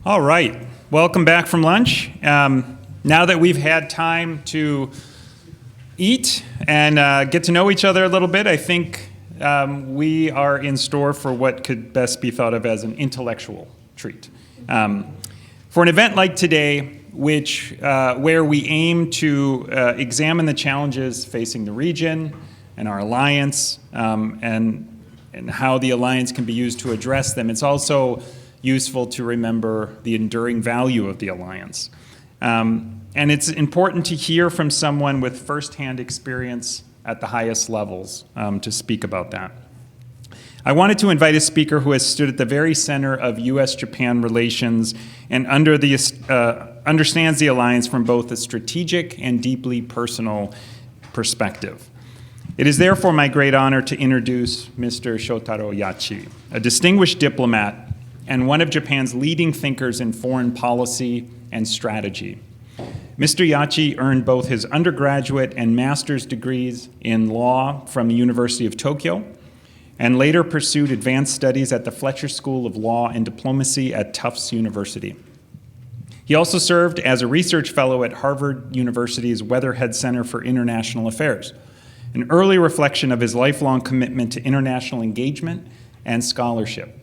All right, welcome back from lunch. Now that we've had time to eat and get to know each other a little bit, I think we are in store for what could best be thought of as an intellectual treat. For an event like today, where we aim to examine the challenges facing the region and our alliance, and how the alliance can be used to address them, it's also useful to remember the enduring value of the alliance. And it's important to hear from someone with firsthand experience at the highest levels to speak about that. I wanted to invite a speaker who has stood at the very center of U.S.-Japan relations and understands the alliance from both a strategic and deeply personal perspective. It is therefore my great honor to introduce Mr. Shotaro Yachi, a distinguished diplomat and one of Japan's leading thinkers in foreign policy and strategy. Mr. Yachi earned both his undergraduate and master's degrees in law from the University of Tokyo, and later pursued advanced studies at the Fletcher School of Law and Diplomacy at Tufts University. He also served as a research fellow at Harvard University's Weatherhead Center for International Affairs, an early reflection of his lifelong commitment to international engagement and scholarship.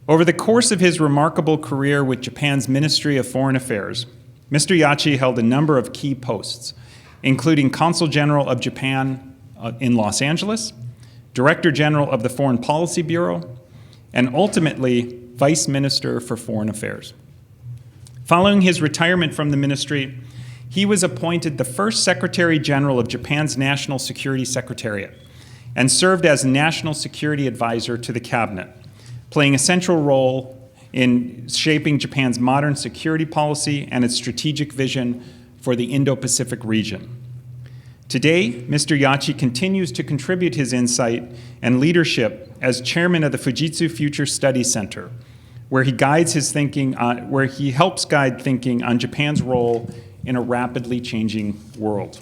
Over the course of his remarkable career with Japan's Ministry of Foreign Affairs, Mr. Yachi held a number of key posts, including Consul General of Japan in Los Angeles, Director General of the Foreign Policy Bureau, and ultimately Vice Minister for Foreign Affairs. Following his retirement from the ministry, he was appointed the first Secretary General of Japan's National Security Secretariat and served as National Security Advisor to the Cabinet, playing a central role in shaping Japan's modern security policy and its strategic vision for the Indo-Pacific region. Today, Mr. Yachi continues to contribute his insight and leadership as chairman of the Fujitsu Future Studies Center, where he helps guide thinking on Japan's role in a rapidly changing world.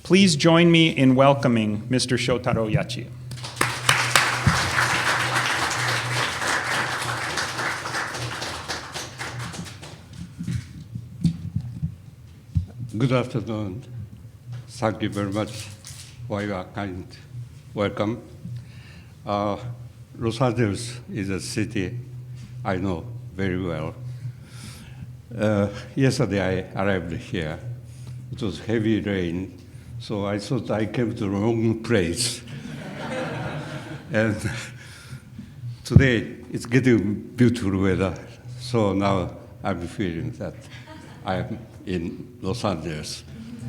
Please join me in welcoming Mr. Shotaro Yachi. Good afternoon. Thank you very much for your kind welcome. Los Angeles is a city I know very well. Yesterday I arrived here. It was heavy rain, so I thought I came to the wrong place. And today it's getting beautiful weather, so now I'm feeling that I am in Los Angeles.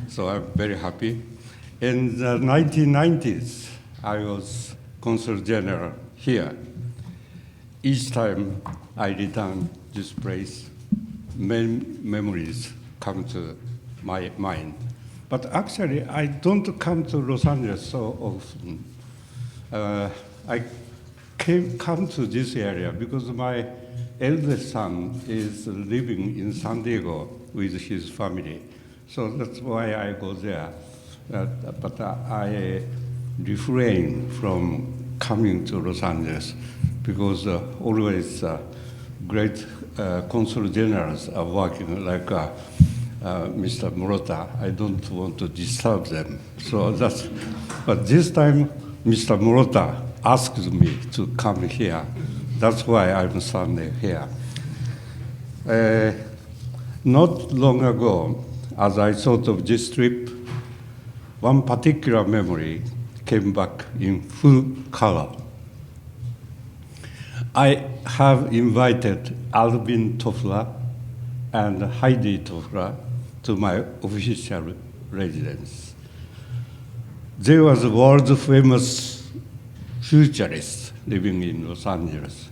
So I'm very happy. In the 1990s, I was Consul General here. Each time I return this place, many memories come to my mind. But actually, I don't come to Los Angeles so often. I come to this area because my eldest son is living in San Diego with his family. So that's why I go there. But I refrain from coming to Los Angeles because always great consul generals are working like Mr. Murata. I don't want to disturb them. So but this time Mr. Murata asked me to come here. That's why I'm standing here. Not long ago, as I thought of this trip, one particular memory came back in full color. I have invited Alvin Toffler and Heidi Toffler to my official residence. They were the world famous futurists living in Los Angeles.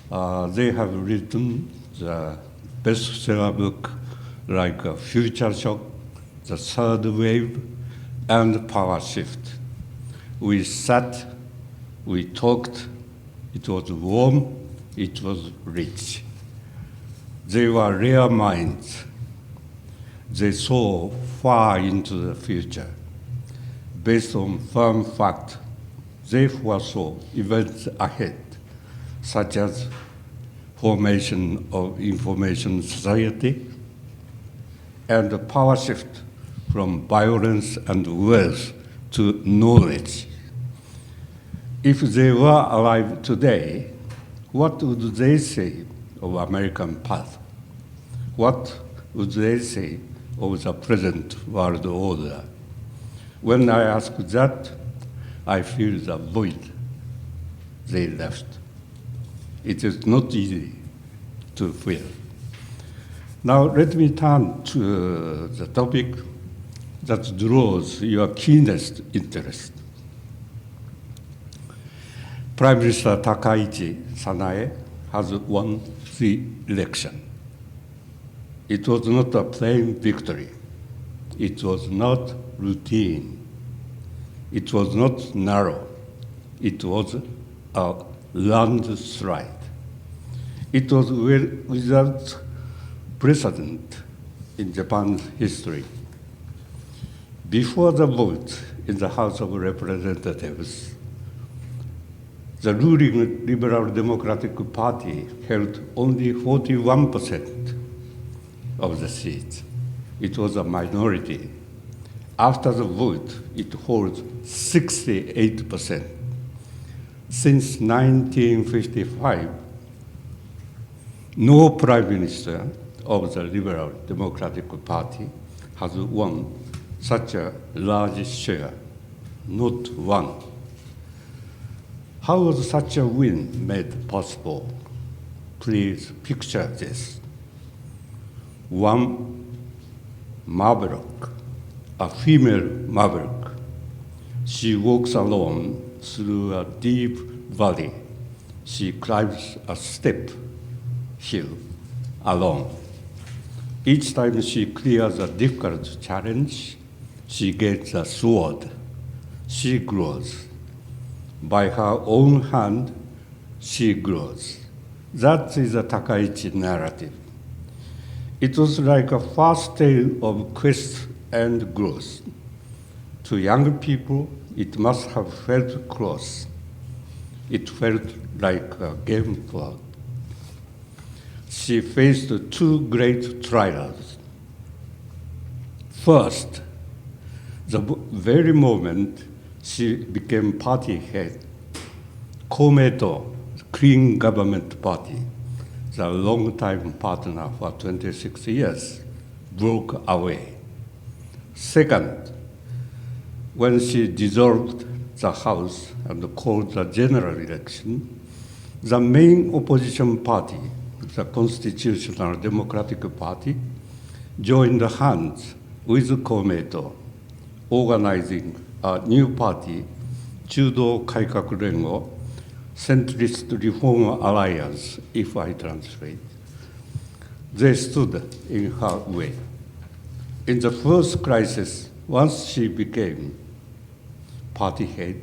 They have written the bestseller book like Future Shock, The Third Wave, and Power Shift. We sat, we talked, it was warm, it was rich. They were rare minds. They saw far into the future. Based on firm fact, they foresaw events ahead, such as formation of information society, and the power shift from violence and wealth to knowledge. If they were alive today, what would they say of American path? What would they say of the present world order? When I ask that, I feel the void they left. It is not easy to fill. Now let me turn to the topic that draws your keenest interest. Prime Minister Takaichi Sanae has won the election. It was not a plain victory. It was not routine. It was not narrow. It was a landslide. It was without precedent in Japan's history. Before the vote in the House of Representatives, the ruling Liberal Democratic Party held only 41% of the seats. It was a minority. After the vote, it holds 68%. Since 1955, no prime minister of the Liberal Democratic Party has won such a large share, not one. How was such a win made possible? Please picture this. One maverick, a female maverick. She walks alone through a deep valley. She climbs a steep hill alone. Each time she clears a difficult challenge, she gets a sword. She grows. By her own hand, she grows. That is a Takaichi narrative. It was like a fast tale of quest and growth. To young people, it must have felt close. It felt like a game plot. She faced two great trials. First, the very moment she became party head, Keynote, Clean Government Party, the long-time partner for 26 years, broke away. Second, when she dissolved the House and called the general election, the main opposition party, the Constitutional Democratic Party, joined hands with Keynote, organizing a new party, Chudo Kaikaku Rengo, Centrist Reform Alliance, if I translate. They stood in her way. In the first crisis, once she became party head,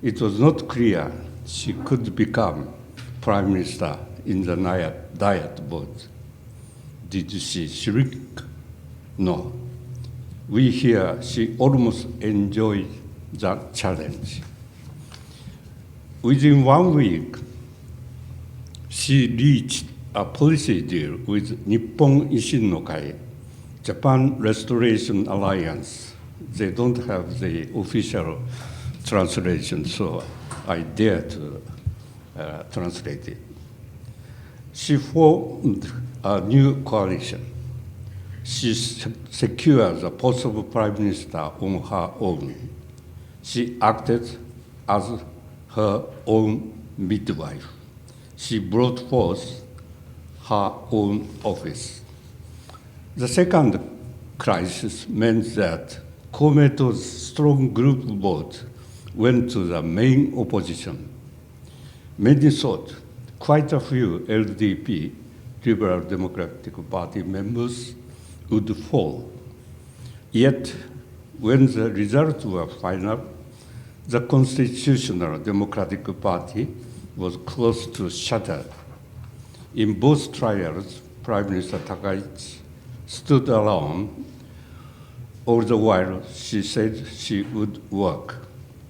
it was not clear she could become prime minister in the Diet vote. Did she shrink? No. We hear she almost enjoyed the challenge. Within 1 week, she reached a policy deal with Nippon Ishin no Kai, Japan Restoration Alliance. They don't have the official translation, so I dare to translate it. She formed a new coalition. She secured the post of prime minister on her own. She acted as her own midwife. She brought forth her own office. The second crisis meant that Keynote's strong group vote went to the main opposition. Many thought quite a few LDP, Liberal Democratic Party members, would fall. Yet, when the results were final, the Constitutional Democratic Party was close to shattered. In both trials, Prime Minister Takaichi stood alone. All the while, she said she would work,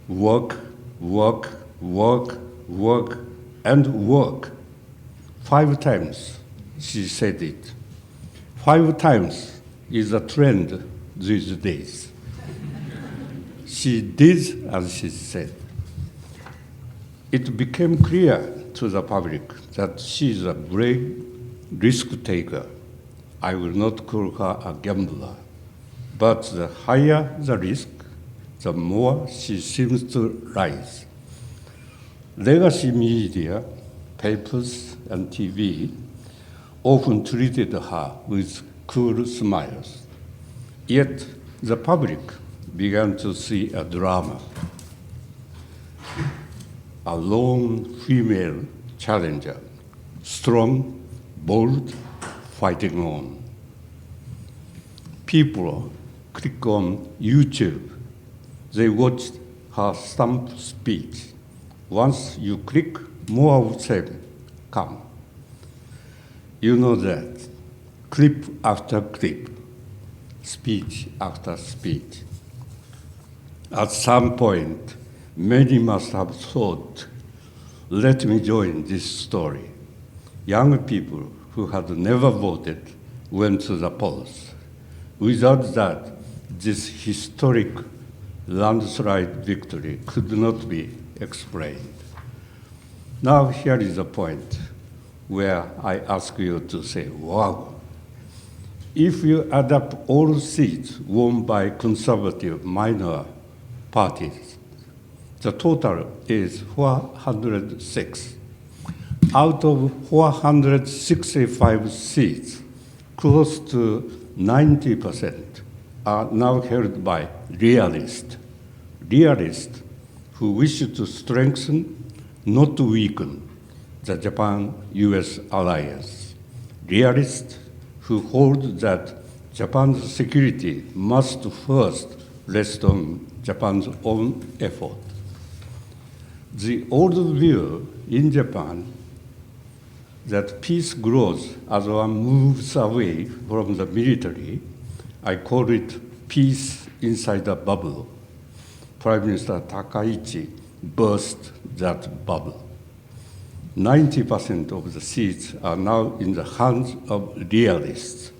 work, work, work, work, and work 5 times she said it. 5 times is a trend these days. She did as she said. It became clear to the public that she is a brave risk taker. I will not call her a gambler, but the higher the risk, the more she seems to rise. Legacy media, papers, and TV often treated her with cool smiles. Yet the public began to see a drama. A lone female challenger, strong, bold, fighting on. People click on YouTube. They watch her stump speech. Once you click, more of them come. You know that. Clip after clip, speech after speech. At some point, many must have thought, let me join this story. Young people who had never voted went to the polls. Without that, this historic landslide victory could not be explained. Now here is the point where I ask you to say, wow. If you add up all seats won by conservative minor parties, the total is 406. Out of 465 seats, close to 90% are now held by realists. Realists who wish to strengthen, not to weaken, the Japan-US alliance. Realists who hold that Japan's security must first rest on Japan's own effort. The old view in Japan that peace grows as one moves away from the military, I call it peace inside a bubble. Prime Minister Takaichi burst that bubble. 90% of the seats are now in the hands of realists.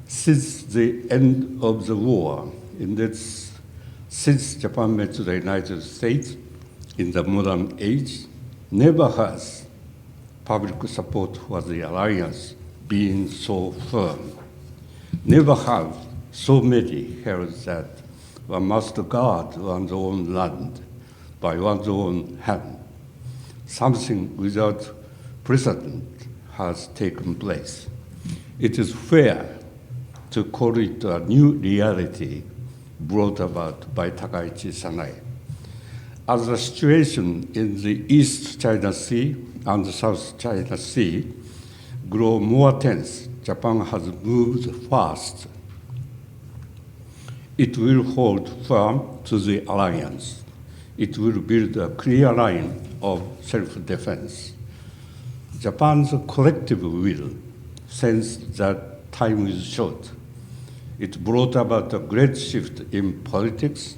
Since the end of the war, since Japan met the United States in the modern age, never has public support for the alliance been so firm. Never have so many held that one must guard one's own land by one's own hand. Something without precedent has taken place. It is fair to call it a new reality brought about by Takaichi Sanae. As the situation in the East China Sea and the South China Sea grow more tense, Japan has moved fast. It will hold firm to the alliance. It will build a clear line of self-defense. Japan's collective will sensed that time is short. It brought about a great shift in politics.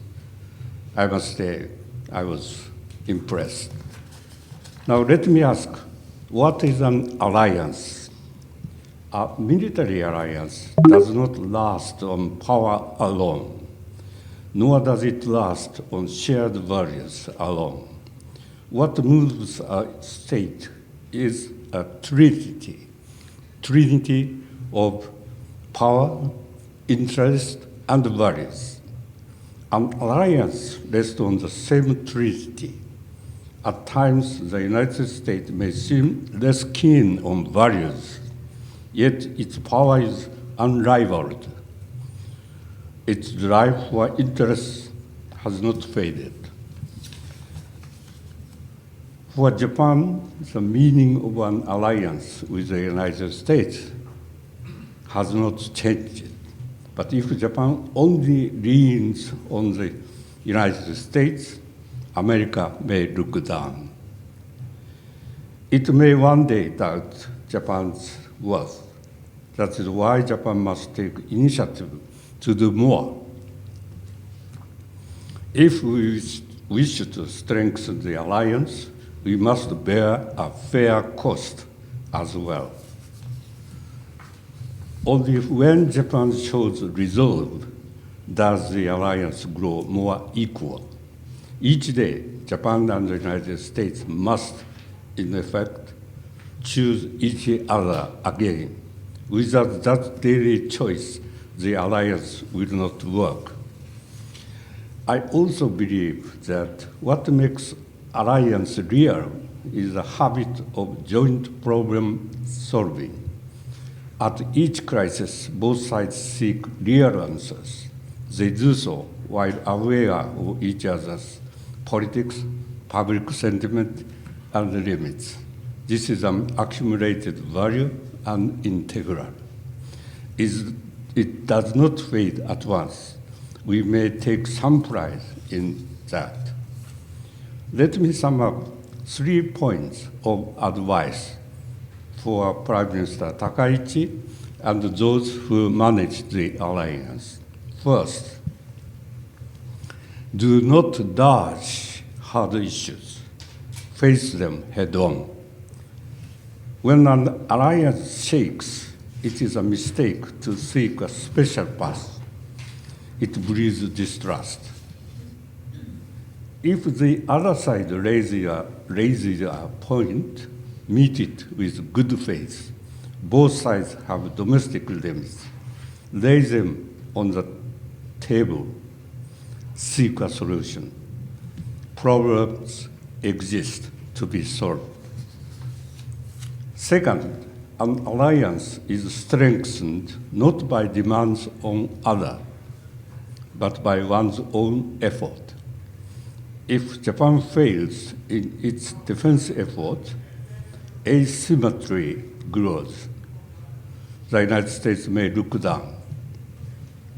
I must say, I was impressed. Now let me ask, what is an alliance? A military alliance does not last on power alone, nor does it last on shared values alone. What moves a state is a trinity of power, interest, and values. An alliance rests on the same trinity. At times, the United States may seem less keen on values, yet its power is unrivaled. Its drive for interest has not faded. For Japan, the meaning of an alliance with the United States has not changed. But if Japan only leans on the United States, America may look down. It may one day doubt Japan's worth. That is why Japan must take initiative to do more. If we wish to strengthen the alliance, we must bear a fair cost as well. Only when Japan shows resolve does the alliance grow more equal. Each day, Japan and the United States must, in effect, choose each other again. Without that daily choice, the alliance will not work. I also believe that what makes alliance real is a habit of joint problem solving. At each crisis, both sides seek real answers. They do so while aware of each other's politics, public sentiment, and limits. This is an accumulated value and integral. It does not fade at once. We may take some pride in that. Let me sum up 3 points of advice for Prime Minister Takaichi and those who manage the alliance. First, do not dodge hard issues. Face them head on. When an alliance shakes, it is a mistake to seek a special path. It breeds distrust. If the other side raises a point, meet it with good faith. Both sides have domestic limits. Lay them on the table. Seek a solution. Problems exist to be solved. Second, an alliance is strengthened not by demands on others, but by one's own effort. If Japan fails in its defense effort, asymmetry grows. The United States may look down.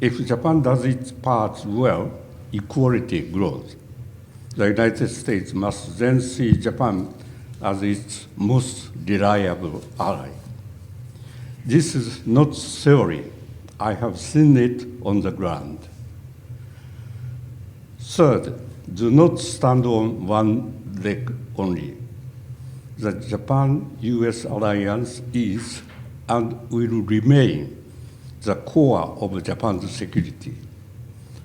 If Japan does its part well, equality grows. The United States must then see Japan as its most reliable ally. This is not theory. I have seen it on the ground. Third, do not stand on one leg only. The Japan-US alliance is and will remain the core of Japan's security.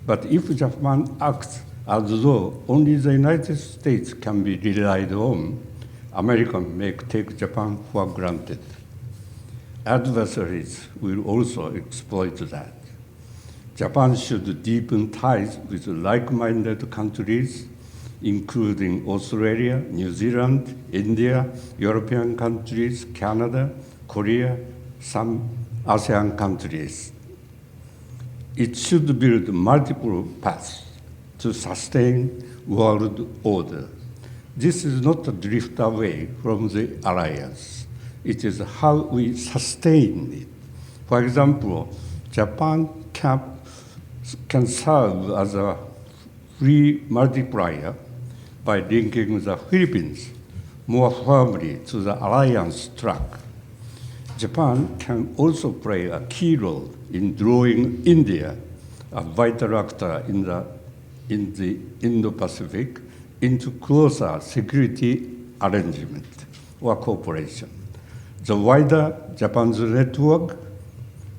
But if Japan acts as though only the United States can be relied on, America may take Japan for granted. Adversaries will also exploit that. Japan should deepen ties with like-minded countries, including Australia, New Zealand, India, European countries, Canada, Korea, some ASEAN countries. It should build multiple paths to sustain world order. This is not a drift away from the alliance. It is how we sustain it. For example, Japan can serve as a free multiplier by linking the Philippines more firmly to the alliance track. Japan can also play a key role in drawing India, a vital actor in the Indo-Pacific, into closer security arrangement or cooperation. The wider Japan's network,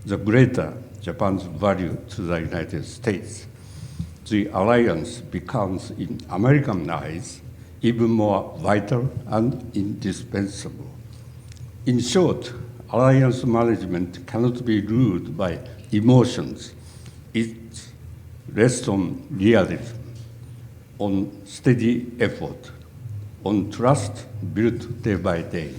the greater Japan's value to the United States. The alliance becomes, in American eyes, even more vital and indispensable. In short, alliance management cannot be ruled by emotions. It rests on realism, on steady effort, on trust built day by day.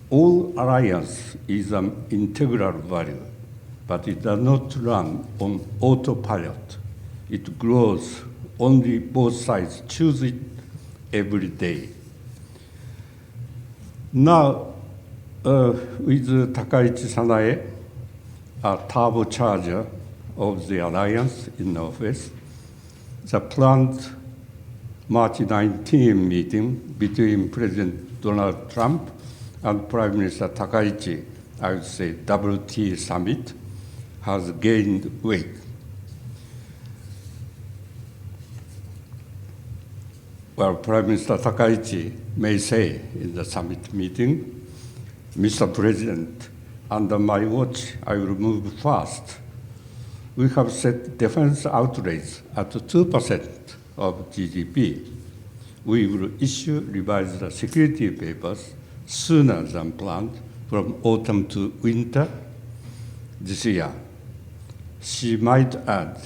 All alliance is an integral value, but it does not run on autopilot. It grows only both sides choose it every day. Now, with Takaichi Sanae, a turbocharger of the alliance in office, the planned March 19 meeting between President Donald Trump and Prime Minister Takaichi, I would say WT summit, has gained weight. Well, Prime Minister Takaichi may say in the summit meeting, Mr. President, under my watch, I will move fast. We have set defense outlays at 2% of GDP. We will issue revised security papers sooner than planned from autumn to winter this year. She might add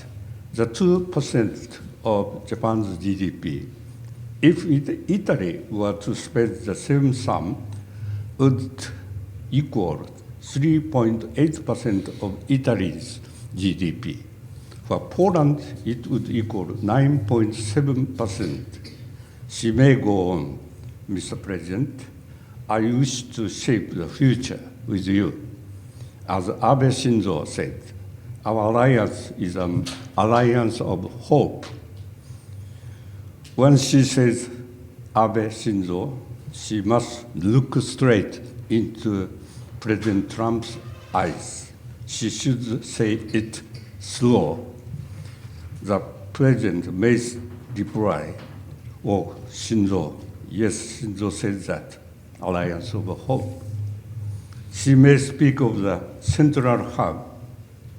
the 2% of Japan's GDP. If Italy were to spend the same sum, would equal 3.8% of Italy's GDP. For Poland, it would equal 9.7%. She may go on, Mr. President. I wish to shape the future with you. As Abe Shinzo said, our alliance is an alliance of hope. When she says Abe Shinzo, she must look straight into President Trump's eyes. She should say it slow. The president may reply, "Oh, Shinzo, yes, Shinzo said that, alliance of hope." She may speak of the central hub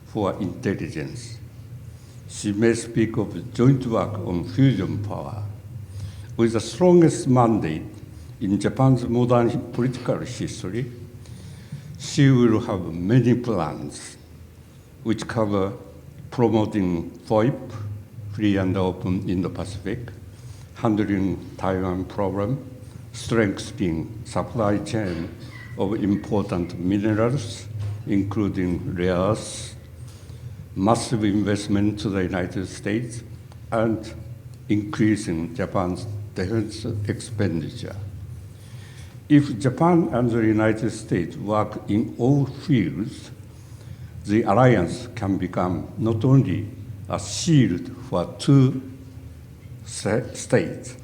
for intelligence. She may speak of joint work on fusion power. With the strongest mandate in Japan's modern political history, she will have many plans which cover promoting FOIP, free and open Indo-Pacific, handling Taiwan problem, strengthening supply chain of important minerals, including rare earths, massive investment to the United States, and increasing Japan's defense expenditure. If Japan and the United States work in all fields, the alliance can become not only a shield for two states,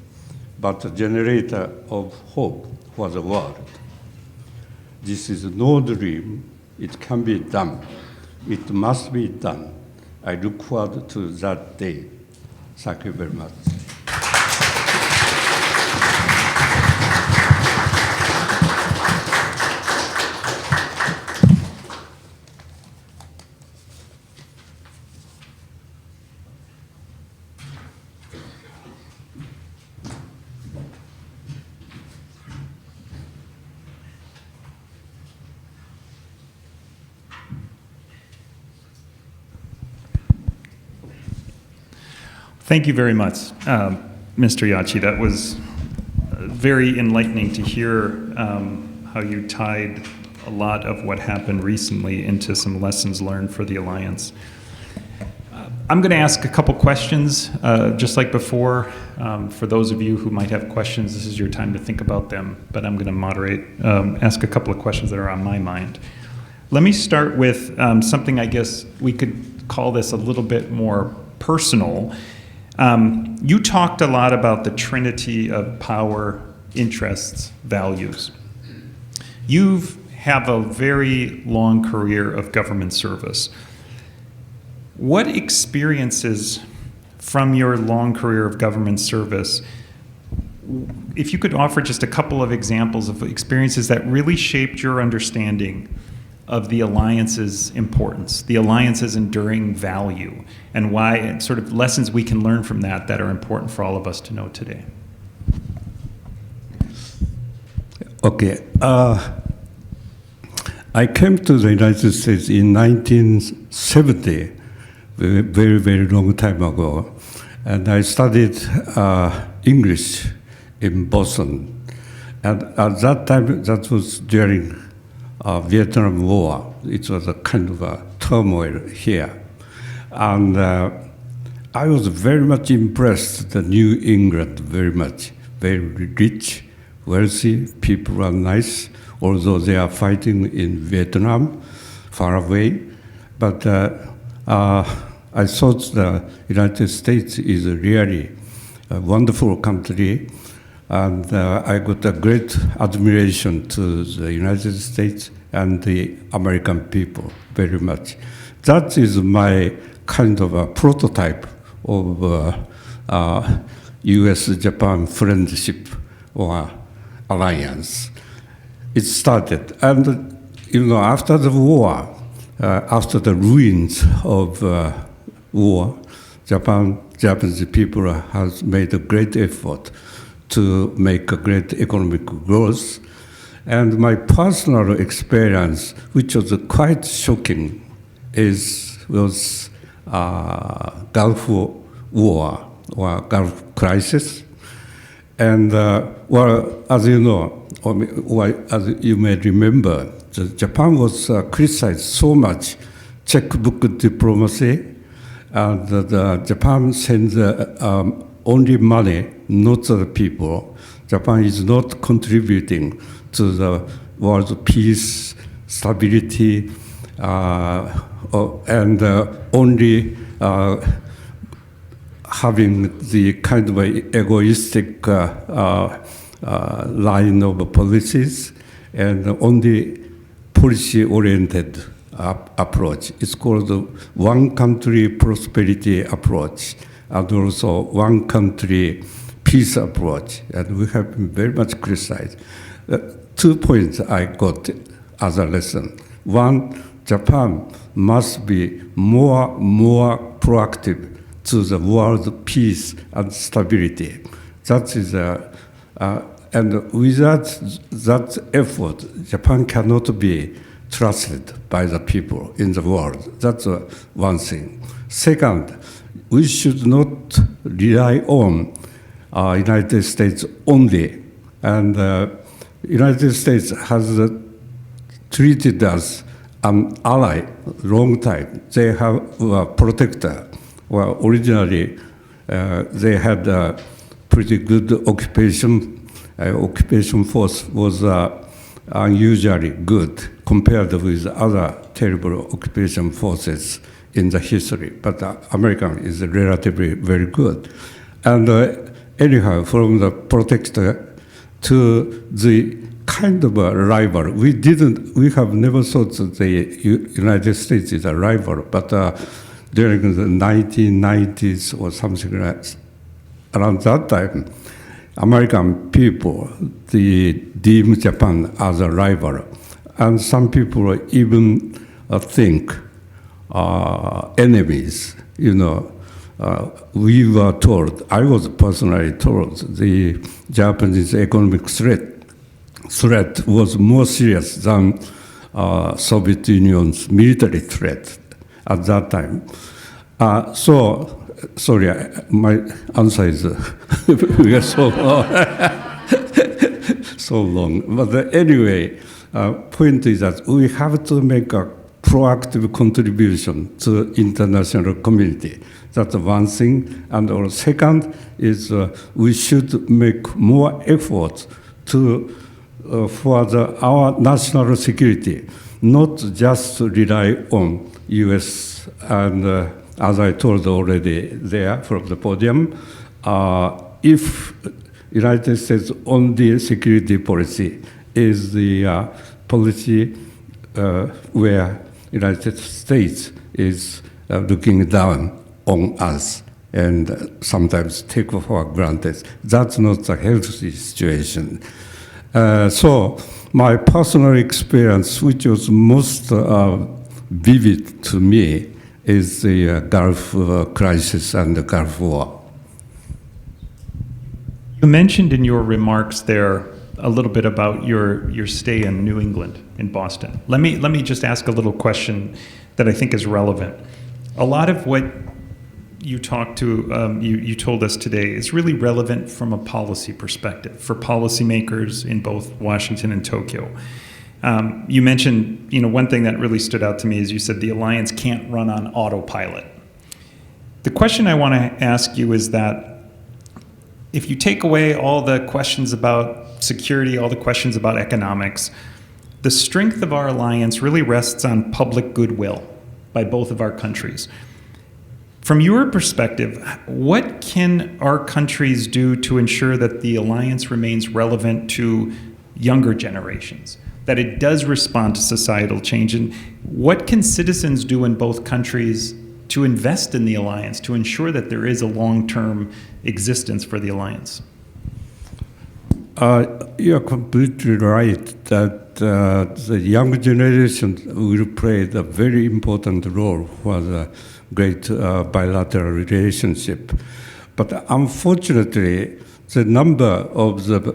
but a generator of hope for the world. This is no dream. It can be done. It must be done. I look forward to that day. Thank you very much. Thank you very much, Mr. Yachi. That was very enlightening to hear how you tied a lot of what happened recently into some lessons learned for the Alliance. I'm going to ask a couple questions, just like before. For those of you who might have questions, this is your time to think about them, but I'm going to moderate, ask a couple of questions that are on my mind. Let me start with something I guess we could call this a little bit more personal. You talked a lot about the trinity of power, interests, values. You have a very long career of government service. What experiences from your long career of government service, if you could offer just a couple of examples of experiences that really shaped your understanding of the alliance's importance, the alliance's enduring value, and why, and sort of lessons we can learn from that that are important for all of us to know today. Okay. I came to the United States in 1970, very, very long time ago, and I studied English in Boston. And at that time, that was during Vietnam War. It was a kind of a turmoil here. And I was very much impressed with New England, very much. Very rich, wealthy, people are nice, although they are fighting in Vietnam, far away. But I thought the United States is really a wonderful country, and I got a great admiration to the United States and the American people very much. That is my kind of a prototype of U.S.-Japan friendship or alliance. it started. And, after the war, after the ruins of war, Japanese people has made a great effort to make a great economic growth. And my personal experience, which was quite shocking, was Gulf War or Gulf crisis. And as you know, or as you may remember, Japan was criticized so much, checkbook diplomacy, and Japan sends only money, not the people. Japan is not contributing to the world's peace, stability, and only having the kind of egoistic line of policies and only policy-oriented approach. It's called the one country prosperity approach and also one country peace approach. And we have been very much criticized. 2 points I got as a lesson. One, Japan must be more proactive to the world peace and stability. That is and without that effort, Japan cannot be trusted by the people in the world. That's one thing. Second, we should not rely on United States only. And United States has treated us an ally long time. They have a protector. Well, originally, they had a pretty good occupation. Occupation force was unusually good compared with other terrible occupation forces in the history. But American is relatively very good. And anyhow, from the protector to the kind of a rival, we have never thought that the United States is a rival, but during the 1990s or something like that, around that time, American people, they deem Japan as a rival. And some people even think enemies, we were told, I was personally told, the Japanese economic threat was more serious than Soviet Union's military threat at that time. Sorry, my answer is we are so long. But anyway, point is that we have to make a proactive contribution to international community. That's one thing. And our second is we should make more efforts to for our national security, not just rely on U.S. and as I told already there from the podium, if United States only security policy is the policy where United States is looking down on us and sometimes take for granted. That's not a healthy situation. So my personal experience, which was most vivid to me, is the Gulf crisis and the Gulf War. You mentioned in your remarks there a little bit about your stay in New England, in Boston. Let me just ask a little question that I think is relevant. A lot of what you you told us today is really relevant from a policy perspective for policymakers in both Washington and Tokyo. You mentioned, one thing that really stood out to me is you said the alliance can't run on autopilot. The question I want to ask you is that if you take away all the questions about security, all the questions about economics, the strength of our alliance really rests on public goodwill by both of our countries. From your perspective, what can our countries do to ensure that the alliance remains relevant to younger generations, that it does respond to societal change? And what can citizens do in both countries to invest in the alliance, to ensure that there is a long-term existence for the alliance? You're completely right that the young generation will play a very important role for the great bilateral relationship. But unfortunately, the number of the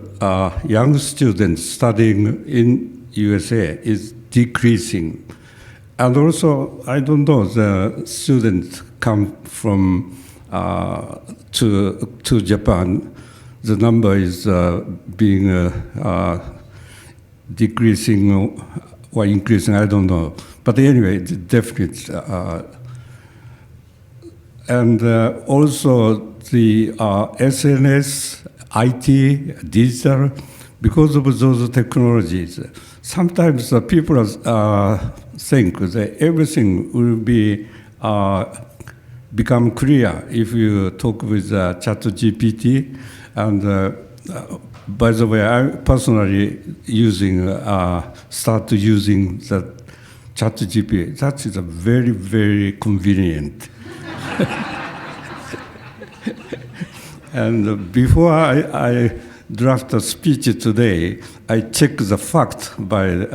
young students studying in USA is decreasing. And also, I don't know, the students come from to Japan. The number is being decreasing or increasing, I don't know. But anyway, it's definite. And also the SNS, IT, digital, because of those technologies, sometimes people think that everything will be become clear if you talk with ChatGPT. And by the way, I personally start using the ChatGPT. That is a very, very convenient. And before I draft a speech today, I check the fact by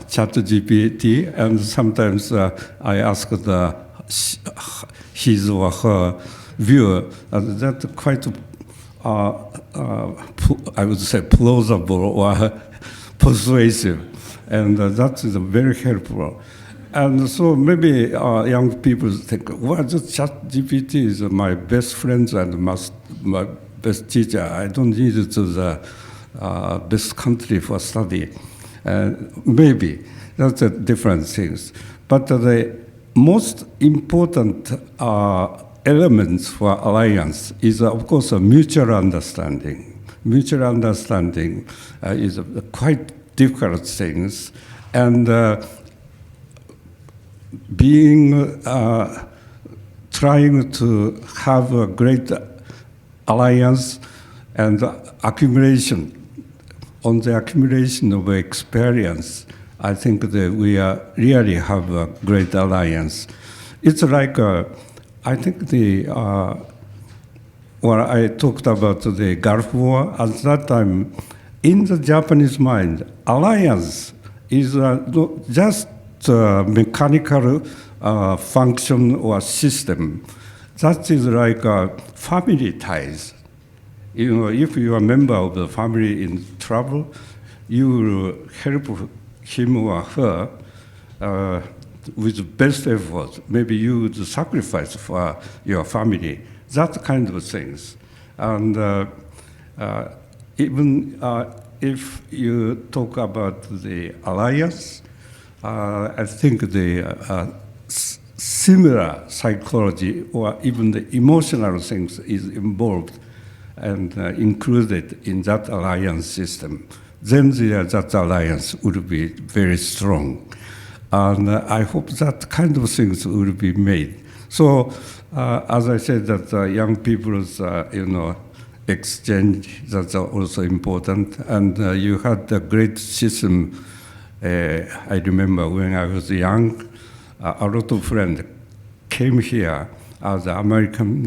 ChatGPT, and sometimes I ask his or her viewer, and that's quite, I would say, plausible or persuasive, and that is very helpful. And so maybe young people think, well, just ChatGPT is my best friend and my best teacher. I don't need it to the best country for study. Maybe that's a different things. But the most important elements for alliance is, of course, a mutual understanding. Mutual understanding is a quite difficult things, and trying to have a great alliance and accumulation. On the accumulation of experience, I think that we really have a great alliance. It's like, I think I talked about the Gulf War. At that time, in the Japanese mind, alliance is not just mechanical function or system. That is like family ties. You know, if you are a member of the family in trouble, you will help him or her with best efforts. Maybe you would sacrifice for your family. That kind of things. And even if you talk about the alliance, I think the similar psychology or even the emotional things is involved and included in that alliance system. Then that alliance will be very strong. And I hope that kind of things will be made. So, as I said, that young people's, exchange, that's also important. And you had a great system. I remember when I was young, a lot of friends came here as American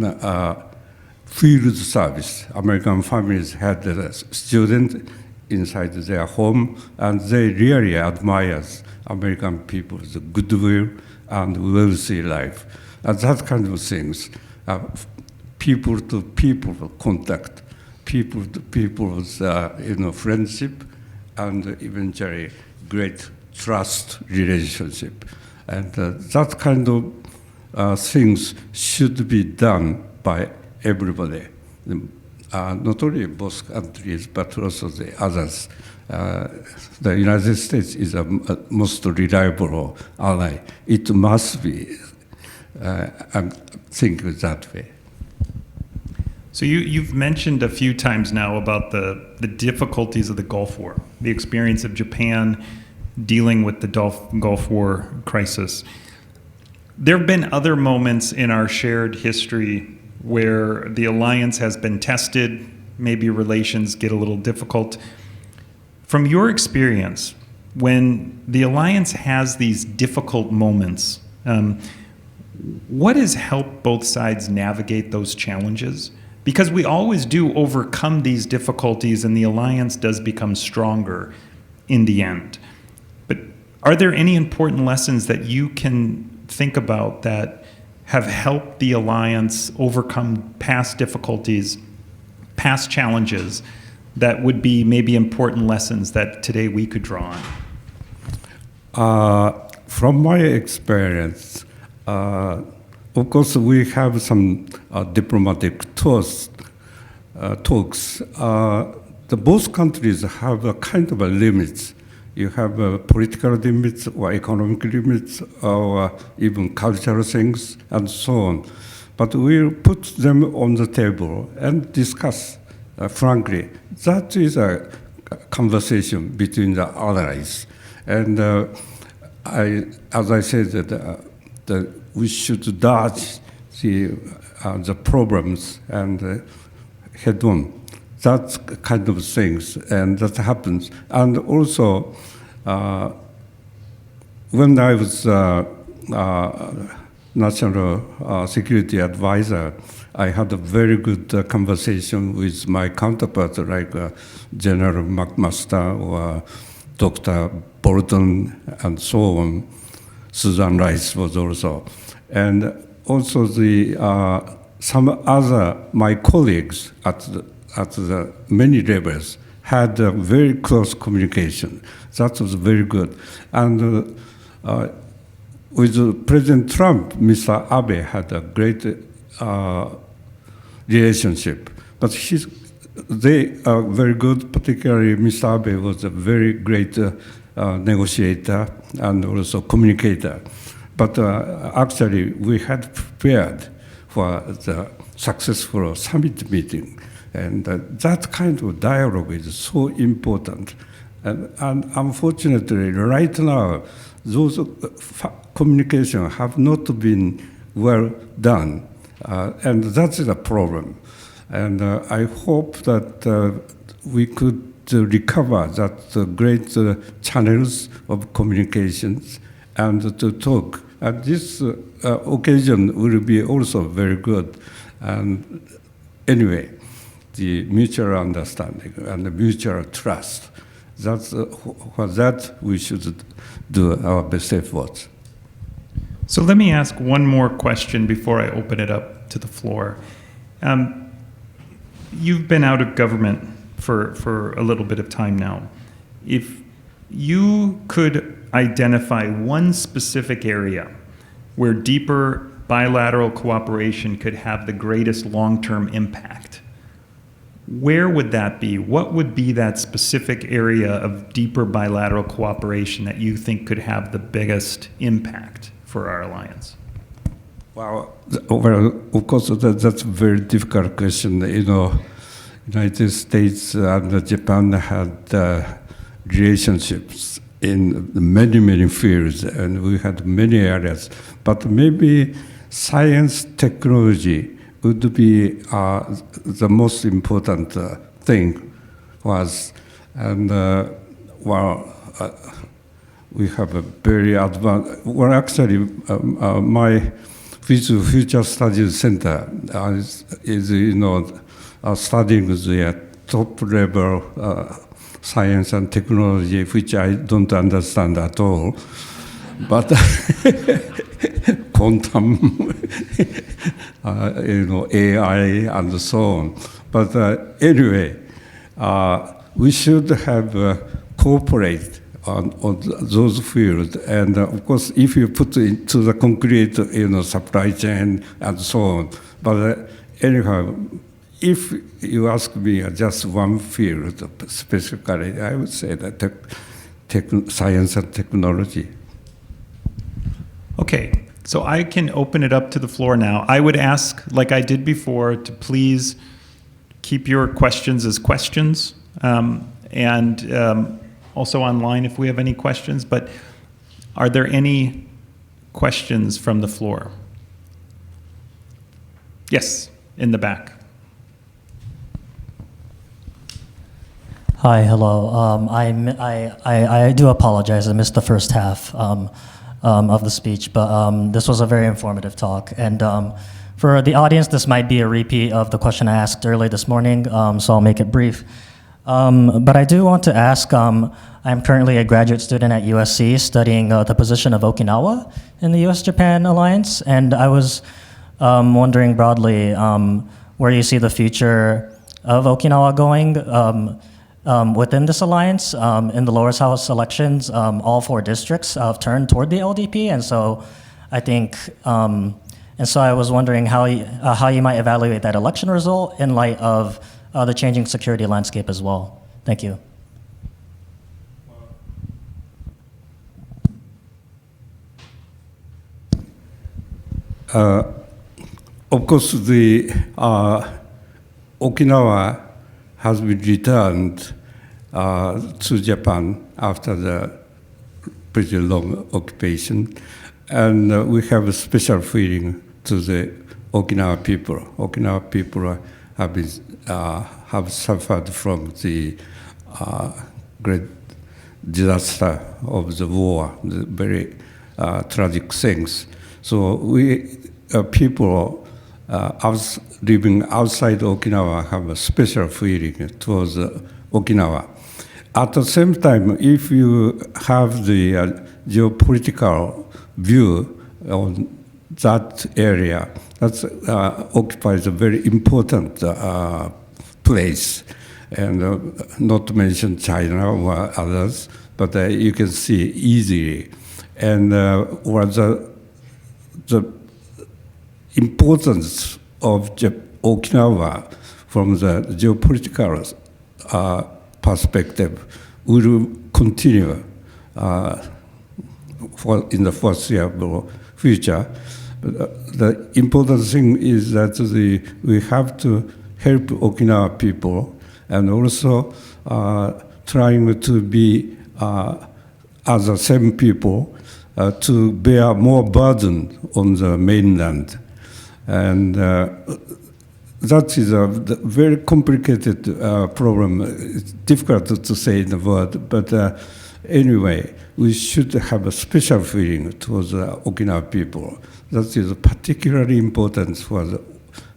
field service. American families had a student inside their home, and they really admire American people's goodwill and wealthy life. And that kind of things, people-to-people contact, people-to-people's friendship, and eventually great trust relationship. And that kind of things should be done by everybody, not only both countries, but also the others. The United States is a most reliable ally. It must be, I think, that way. So you've mentioned a few times now about the difficulties of the Gulf War, the experience of Japan dealing with the Gulf War crisis. There have been other moments in our shared history where the alliance has been tested, maybe relations get a little difficult. From your experience, when the alliance has these difficult moments, what has helped both sides navigate those challenges? Because we always do overcome these difficulties and the alliance does become stronger in the end. But are there any important lessons that you can think about that have helped the alliance overcome past difficulties, past challenges, that would be maybe important lessons that today we could draw on? From my experience, of course, we have some diplomatic talks. Both countries have a kind of a limits. You have political limits or economic limits or even cultural things and so on. But we put them on the table and discuss frankly. That is a conversation between the allies. And as I said, that we should dodge the problems and head on. That kind of things, and that happens. And also, when I was national security advisor, I had a very good conversation with my counterparts, like General McMaster or Dr. Bolton, and so on. Susan Rice was also, and also some other my colleagues at the many levels had a very close communication. That was very good. And with President Trump, Mr. Abe had a great relationship. But they are very good, particularly Mr. Abe was a very great negotiator and also communicator. But actually, we had prepared for the successful summit meeting. And that kind of dialogue is so important. And unfortunately, right now, those communications have not been well done. And that's a problem. And I hope that we could recover that great channels of communications and to talk. And this occasion will be also very good. And anyway, the mutual understanding and the mutual trust. That's for that we should do our best efforts. So let me ask one more question before I open it up to the floor. You've been out of government for a little bit of time now. If you could identify one specific area where deeper bilateral cooperation could have the greatest long-term impact, where would that be? What would be that specific area of deeper bilateral cooperation that you think could have the biggest impact for our alliance? Well, of course, that's a very difficult question. United States and Japan had relationships in many, many fields, and we had many areas. But maybe science, technology would be the most important thing was, and we have a very advanced, well actually my Future Studies Center is studying the top level science and technology, which I don't understand at all, but quantum, AI and so on. But anyway, we should have cooperate on those fields. And of course, if you put into the concrete, supply chain and so on. But anyhow, if you ask me just one field specifically, I would say that science and technology. Okay, so I can open it up to the floor now. I would ask, like I did before, to please keep your questions as questions, and also online if we have any questions. But are there any questions from the floor? Yes, in the back. Hi, hello. I do apologize. I missed the first half of the speech, but this was a very informative talk. And For the audience, this might be a repeat of the question I asked earlier this morning, so I'll make it brief. But I do want to ask, I'm currently a graduate student at USC studying the position of Okinawa in the US-Japan alliance, and I was wondering broadly where you see the future of Okinawa going within this alliance. In the lower house elections, all 4 districts have turned toward the LDP, and so I think, and so I was wondering how you might evaluate that election result in light of the changing security landscape as well. Thank you. Of course, the Okinawa has been returned to Japan after the pretty long occupation, and we have a special feeling to the Okinawa people. Okinawa people have suffered from the great disaster of the war, the very tragic things. So we people living outside Okinawa have a special feeling towards Okinawa. At the same time, if you have the geopolitical view on that area, that occupies a very important place, and not to mention China or others, but you can see easily. And the importance of Okinawa from the geopolitical perspective will continue in the foreseeable future. The important thing is that we have to help Okinawa people, and also trying to be as the same people to bear more burden on the mainland. And that is a very complicated problem. It's difficult to say in a word, but anyway, we should have a special feeling towards the Okinawa people. That is particularly important for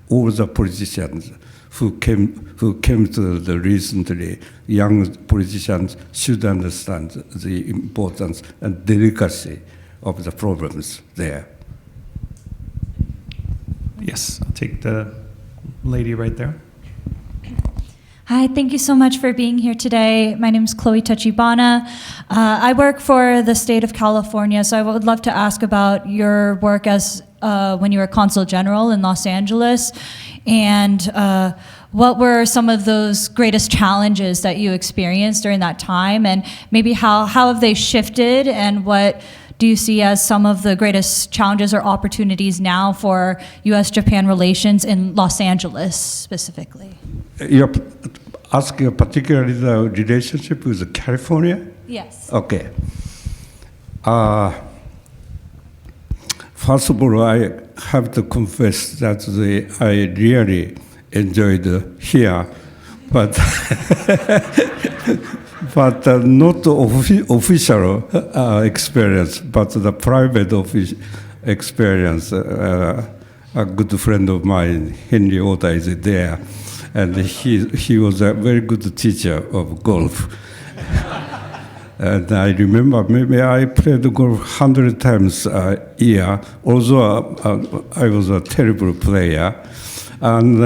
all the politicians who came to the recently. Young politicians should understand the importance and delicacy of the problems there. Yes, I'll take the lady right there. Hi, thank you so much for being here today. My name is Chloe Tachibana. I work for the state of California, so I would love to ask about your work as when you were Consul General in Los Angeles, and what were some of those greatest challenges that you experienced during that time, and maybe how have they shifted, and what do you see as some of the greatest challenges or opportunities now for U.S.-Japan relations in Los Angeles specifically? You're asking particularly the relationship with California? Yes. Okay. First of all, I have to confess that I really enjoyed here, but but not official experience, but the private experience. A good friend of mine, Henry Oda, is there, and he was a very good teacher of golf. And I remember maybe I played golf 100 times a year, although I was a terrible player. And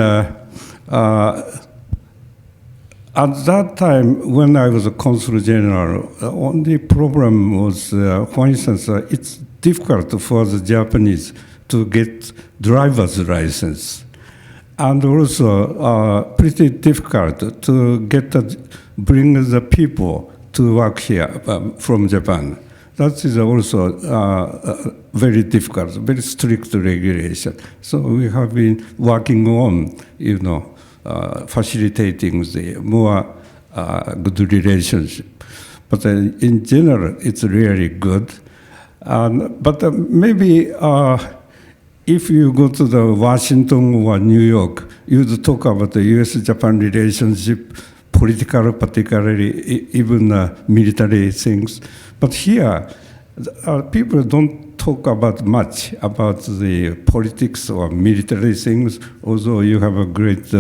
at that time, when I was a consul general, the only problem was, for instance, it's difficult for the Japanese to get driver's license, and also pretty difficult to bring the people to work here from Japan. That is also very difficult, very strict regulation. So we have been working on, facilitating the more good relationship. But in general, it's really good. But maybe if you go to the Washington or New York, you'd talk about the U.S.-Japan relationship, political, particularly even military things. But here, people don't talk about much about the politics or military things, although you have a great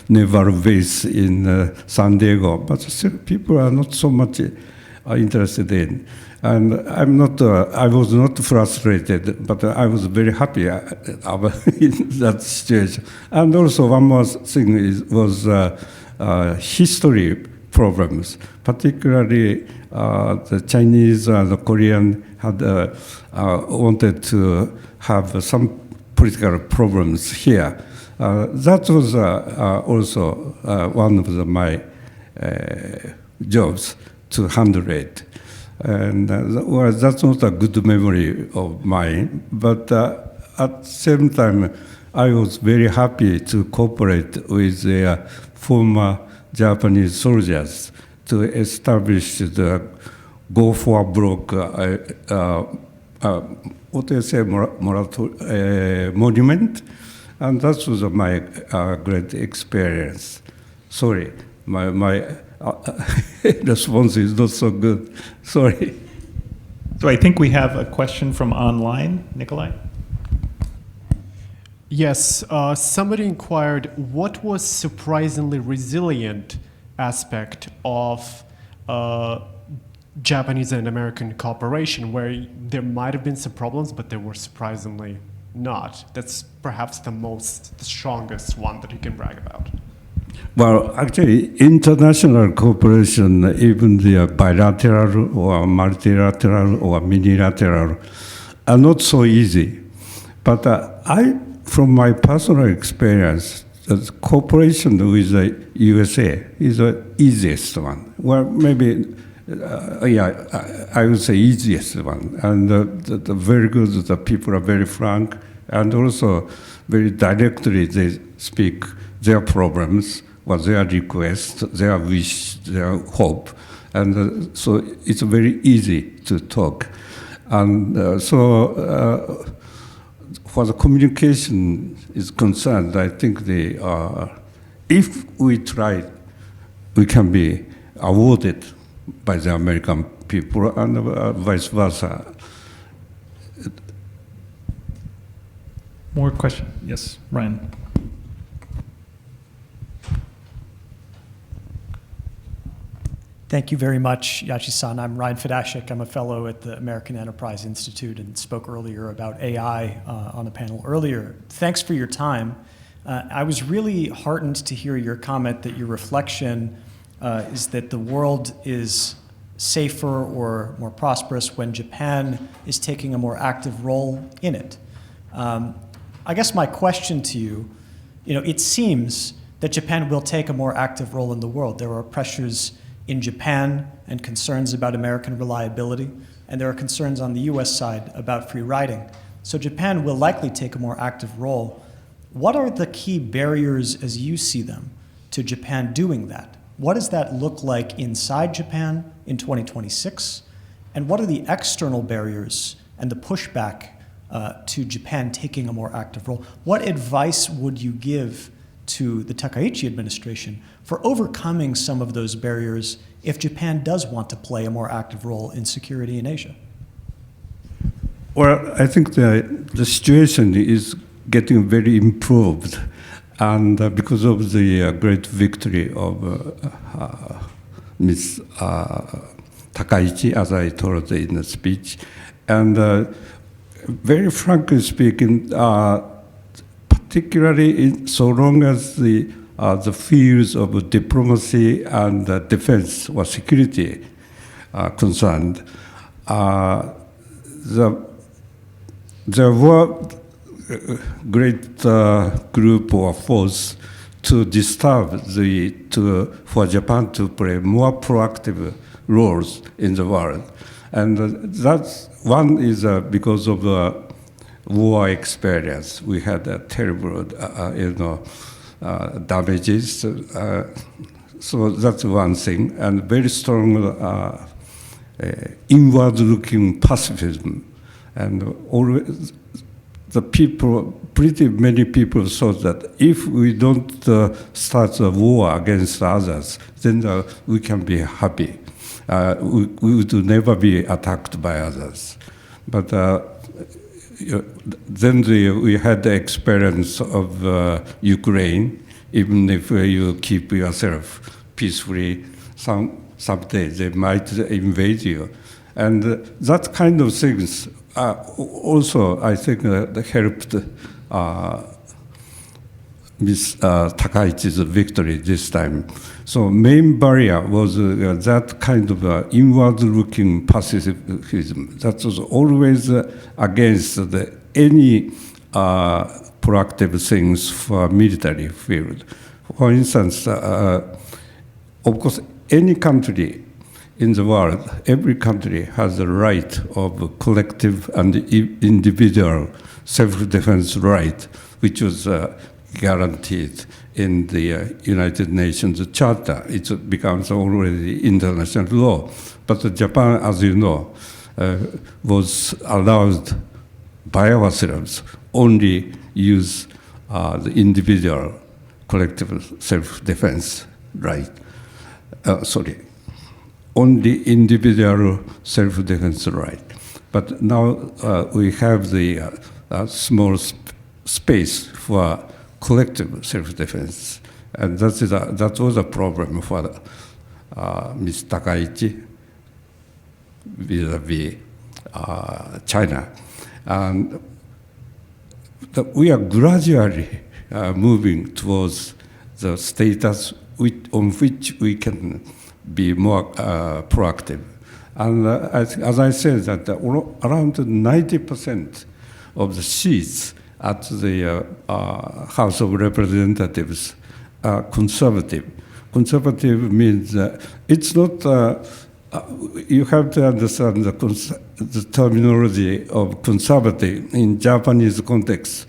naval base in San Diego, but still people are not so much interested in. And I was not frustrated, but I was very happy about in that situation. And also one more thing was history problems, particularly the Chinese and the Korean had wanted to have some political problems here. That was also one of my jobs to handle it. And well, that's not a good memory of mine, but at the same time, I was very happy to cooperate with the former Japanese soldiers to establish the Go for Broke, what do you say, monument, and that was my great experience. Sorry, my response is not so good. Sorry. So I think we have a question from online. Nikolai? Yes, somebody inquired what was surprisingly resilient aspect of Japanese and American cooperation, where there might have been some problems, but they were surprisingly not. That's perhaps the strongest one that you can brag about. Well, actually, international cooperation, even the bilateral or multilateral or minilateral, are not so easy. But from my personal experience, cooperation with the USA is the easiest one. Well, maybe, I would say easiest one. And the very good, the people are very frank, and also very directly they speak their problems, or their request, their wish, their hope. And so it's very easy to talk. And so for the communication is concerned, I think if we try, we can be awarded by the American people and vice versa. More question? Yes, Ryan. Thank you very much, Yachi-san. I'm Ryan Fedashik. I'm a fellow at the American Enterprise Institute and spoke earlier about AI on the panel earlier. Thanks for your time. I was really heartened to hear your comment that your reflection is that the world is safer or more prosperous when Japan is taking a more active role in it. I guess my question to you, it seems that Japan will take a more active role in the world. There are pressures in Japan and concerns about American reliability, and there are concerns on the US side about free riding. So Japan will likely take a more active role. What are the key barriers as you see them to Japan doing that? What does that look like inside Japan in 2026? And what are the external barriers and the pushback to Japan taking a more active role? What advice would you give to the Takaichi administration for overcoming some of those barriers if Japan does want to play a more active role in security in Asia? Well, I think the situation is getting very improved, and because of the great victory of Ms. Takaichi, as I told in the speech, and very frankly speaking, particularly so long as the fields of diplomacy and defense or security are concerned, there were great group or force to disturb for Japan to play more proactive roles in the world, and that's one is because of war experience. We had terrible, damages. So that's one thing, and very strong inward-looking pacifism, and always pretty many people thought that if we don't start a war against others, then we can be happy. We would never be attacked by others. But then we had the experience of Ukraine. Even if you keep yourself peacefully, someday they might invade you. And that kind of things also, I think, helped Ms. Takaichi's victory this time. So main barrier was that kind of inward-looking pacifism that was always against any proactive things for military field. For instance, of course, any country in the world, every country has the right of collective and individual self-defense right, which was guaranteed in the United Nations Charter. It becomes already international law. But Japan, as you know, was allowed by ourselves only use the individual collective self-defense right. Only individual self-defense right. But now we have the small space for collective self-defense. And that was a problem for Ms. Takaichi vis-a-vis China. And we are gradually moving towards the status on which we can be more proactive. And as I said, that around 90% of the seats at the House of Representatives are conservative. Conservative means it's not, you have to understand the terminology of conservative in Japanese context.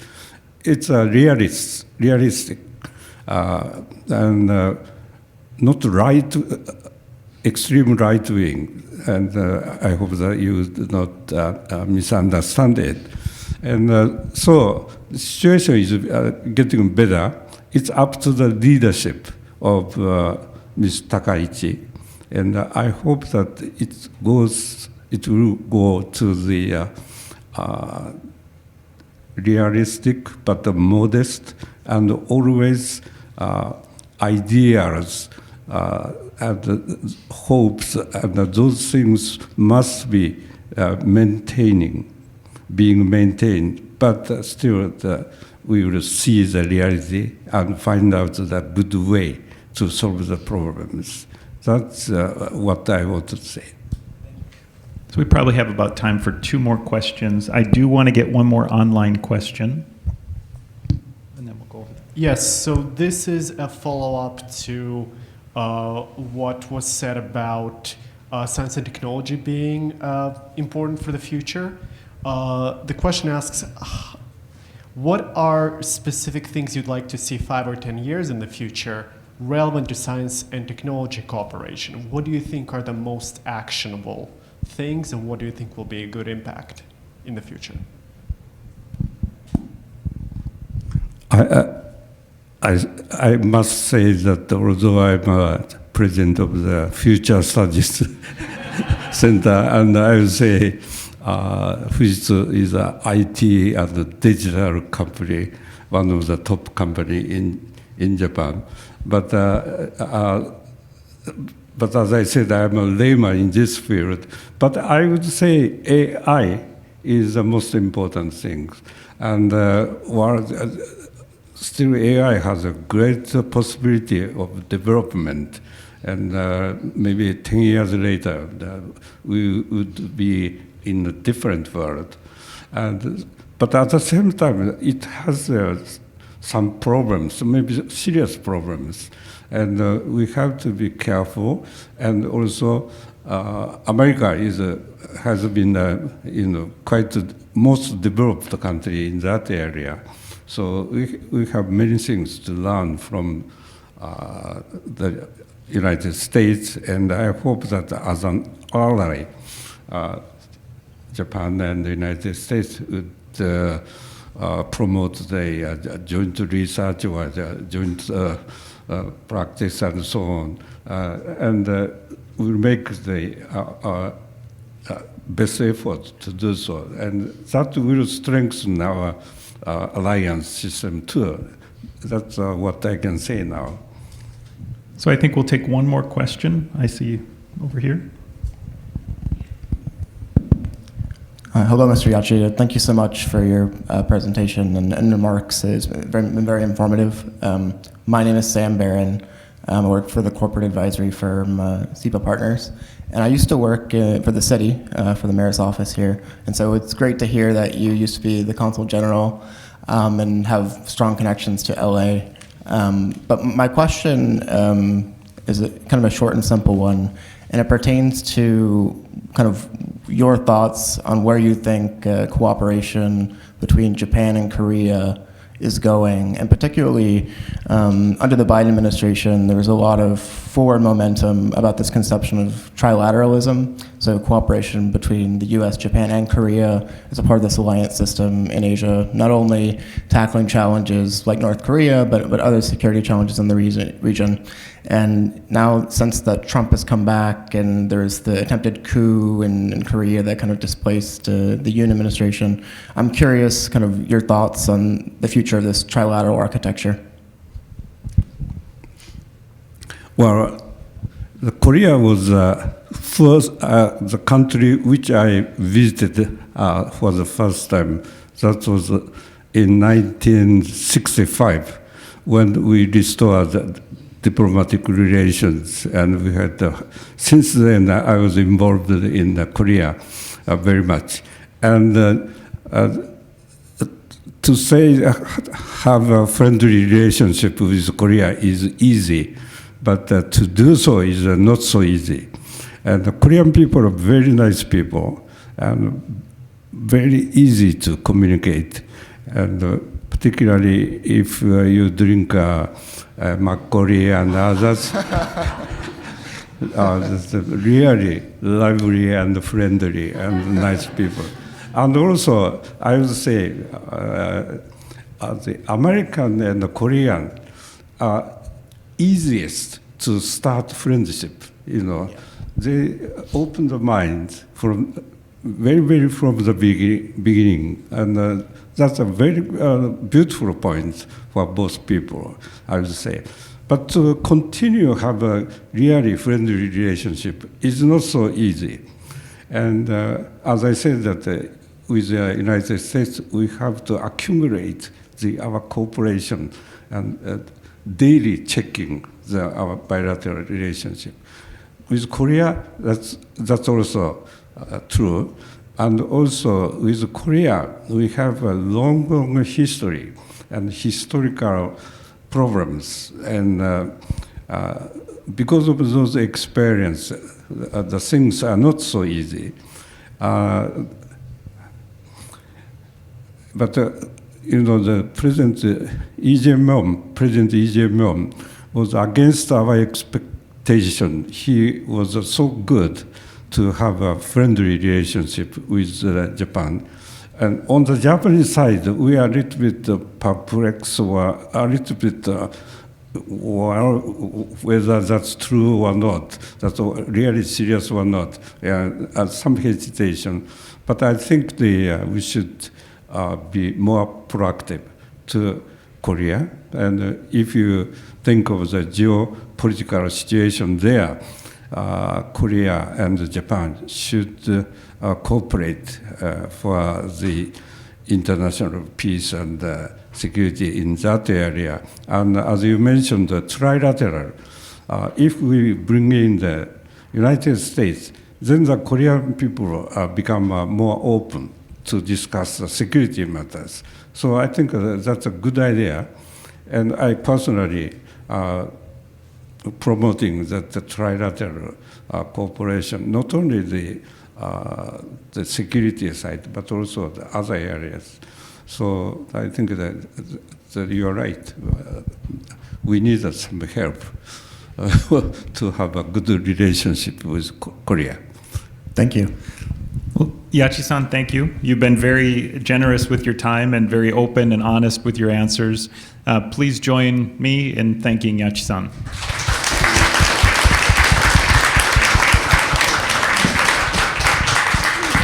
It's a realistic, and not extreme right wing. And I hope that you do not misunderstand it. And so the situation is getting better. It's up to the leadership of Ms. Takaichi. And I hope that it will go to the realistic but modest and always ideas and hopes, and those things must be being maintained, but still we will see the reality and find out the good way to solve the problems. That's what I want to say. So we probably have about time for 2 more questions. I do want to get one more online question. And then we'll go over that. Yes, so this is a follow-up to what was said about science and technology being important for the future. The question asks, what are specific things you'd like to see 5 or 10 years in the future relevant to science and technology cooperation? What do you think are the most actionable things, and what do you think will be a good impact in the future? I must say that although I'm a president of the Future Studies Center, and I would say Fujitsu is an IT and digital company, one of the top company in Japan. But as I said, I'm a layman in this field. But I would say AI is the most important thing. And still AI has a great possibility of development. And maybe 10 years later, we would be in a different world. But at the same time, it has some problems, maybe serious problems. And we have to be careful. And also, America has been quite the most developed country in that area. So we have many things to learn from the United States, and I hope that as an ally, Japan and the United States would promote the joint research or the joint practice and so on, and will make the best effort to do so. And that will strengthen our alliance system too. That's what I can say now. So I think we'll take one more question. I see over here. Hello, Mr. Yachida. Thank you so much for your presentation and remarks. It's been very informative. My name is Sam Barron. I work for the corporate advisory firm SIPA Partners. And I used to work for the city, for the mayor's office here. And so it's great to hear that you used to be the consul general and have strong connections to LA. But my question is kind of a short and simple one. And it pertains to kind of your thoughts on where you think cooperation between Japan and Korea is going. And particularly under the Biden administration, there was a lot of forward momentum about this conception of trilateralism, so cooperation between the US, Japan, and Korea as a part of this alliance system in Asia, not only tackling challenges like North Korea, but other security challenges in the region. And now, since that Trump has come back and there's the attempted coup in Korea that kind of displaced the Yoon administration, I'm curious kind of your thoughts on the future of this trilateral architecture. Well, Korea was first the country which I visited for the first time. That was in 1965 when we restored diplomatic relations, and we had. Since then, I was involved in Korea very much, and to say have a friendly relationship with Korea is easy, but to do so is not so easy. And the Korean people are very nice people and very easy to communicate, and particularly if you drink makgeolli and others, that's really lively and friendly and nice people. And also, I would say the American and the Korean are easiest to start friendship. You know, they open the mind from very from the beginning, and that's a very beautiful point for both people, I would say. But to continue have a really friendly relationship is not so easy. And as I said that with the United States, we have to accumulate our cooperation and daily checking our bilateral relationship. With Korea, that's also true. And also with Korea, we have a long history and historical problems. And because of those experiences, the things are not so easy. But you know, the President Lee Jae-myung was against our expectation. He was so good to have a friendly relationship with Japan. And on the Japanese side, we are a little bit perplexed or a little bit well, whether that's true or not, that's really serious or not, some hesitation. But I think we should be more proactive to Korea. And if you think of the geopolitical situation there, Korea and Japan should cooperate for the international peace and security in that area. And as you mentioned, the trilateral, if we bring in the United States, then the Korean people become more open to discuss security matters. So I think that's a good idea. And I personally promoting that the trilateral cooperation, not only the security side, but also the other areas. So I think that you're right. We need some help to have a good relationship with Korea. Thank you. Well, Yachi-san, thank you. You've been very generous with your time and very open and honest with your answers. Please join me in thanking Yachi-san.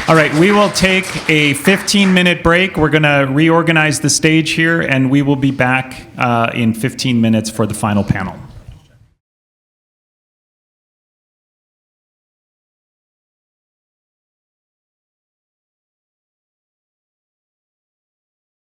All right, we will take a 15-minute break. We're going to reorganize the stage here, and we will be back in 15 minutes for the final panel.